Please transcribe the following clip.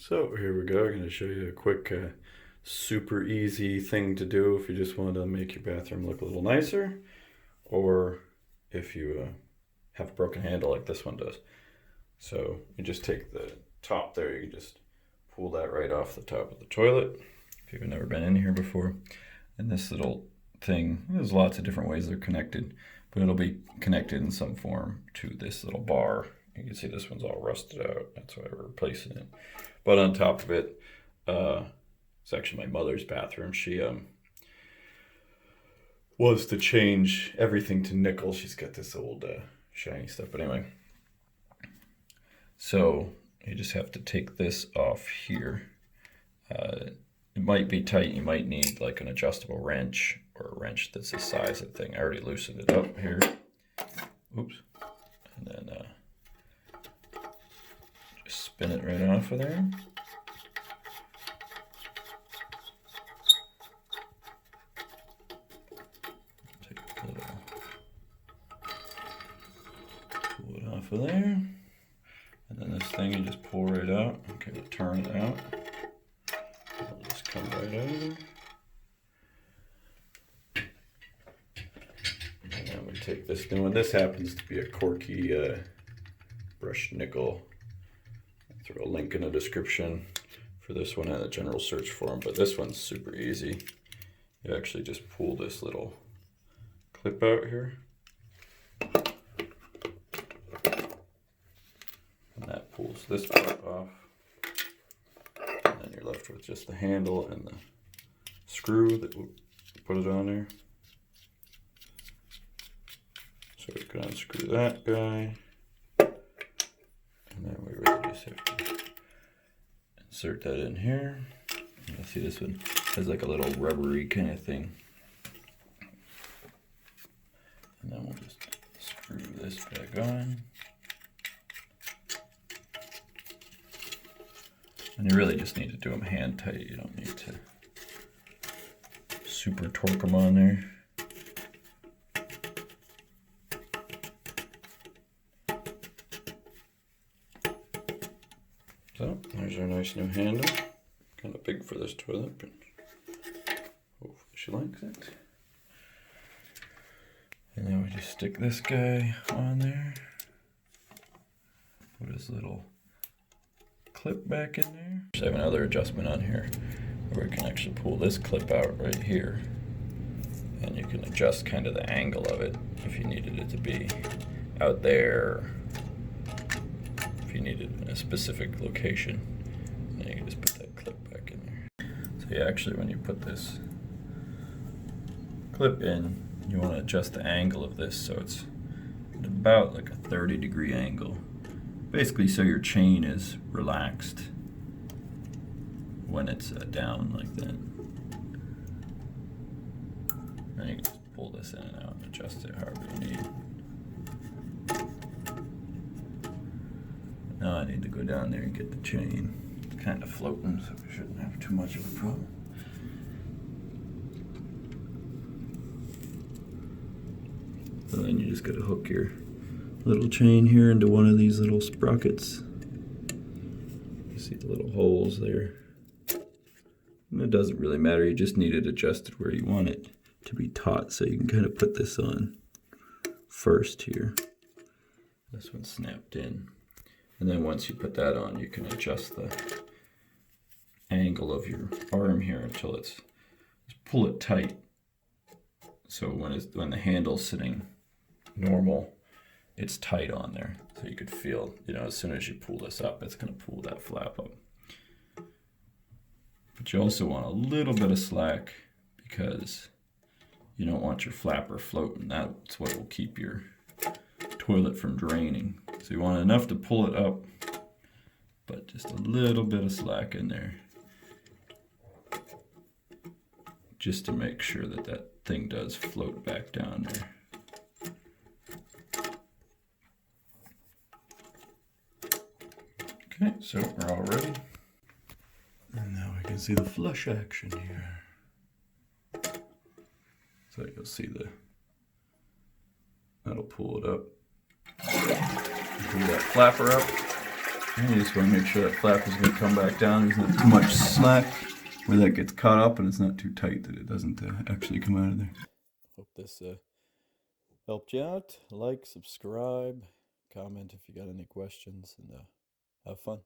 So here we go. I'm going to show you a quick, super easy thing to do if you just want to make your bathroom look a little nicer, or if you have a broken handle like this one does. So you just take the top there, you can just pull that right off the top of the toilet if you've never been in here before. And this little thing, there's lots of different ways they're connected, but it'll be connected in some form to this little bar. You can see this one's all rusted out. That's why we're replacing it. But on top of it, it's actually my mother's bathroom. She was to change everything to nickel. She's got this old shiny stuff. But anyway, so you just have to take this off here. It might be tight. You might need like an adjustable wrench or a wrench that's the size of the thing. I already loosened it up here. Oops. And then just spin it right off of there. Take a little, pull it off of there. And then this thing you just pull right out. Okay, we'll turn it out. It'll just come right out of there. And then we take this new one. This happens to be a Korky brushed nickel. I'll throw a link in the description for this one and a general search for them. But this one's super easy. You actually just pull this little clip out here. And that pulls this part off. And then you're left with just the handle and the screw that will put it on there. So we can unscrew that guy. And then we really just have to insert that in here. You'll see this one has like a little rubbery kind of thing. And then we'll just screw this back on. And you really just need to do them hand tight. You don't need to super torque them on there. So there's our nice new handle. Kind of big for this toilet, but hopefully she likes it. And then we just stick this guy on there. Put his little clip back in there. I have another adjustment on here where we can actually pull this clip out right here, and you can adjust kind of the angle of it if you needed it to be out there, if you needed it in a specific location. And then you can just put that clip back in there. So yeah, actually when you put this clip in, you want to adjust the angle of this so it's at about like a 30-degree angle. Basically, so your chain is relaxed when it's down like that. Then you can just pull this in and out and adjust it however you need. Now I need to go down there and get the chain. It's kind of floating, so we shouldn't have too much of a problem. So then you just got to hook your little chain here into one of these little sprockets. You see the little holes there. And it doesn't really matter, you just need it adjusted where you want it to be taut, so you can kind of put this on first here. This one's snapped in. And then once you put that on, you can adjust the angle of your arm here until it's, just pull it tight. So when the handle's sitting normal, it's tight on there, so you could feel, as soon as you pull this up, it's going to pull that flap up. But you also want a little bit of slack because you don't want your flapper floating. That's what will keep your toilet from draining. So you want enough to pull it up, but just a little bit of slack in there, just to make sure that that thing does float back down there. Okay, so we're all ready. And now we can see the flush action here. So you'll see that'll pull it up. Pull that flapper up. And you just want to make sure that flap is going to come back down. There's not too much slack where that gets caught up, and it's not too tight that it doesn't actually come out of there. Hope this helped you out. Like, subscribe, comment if you got any questions, and have fun.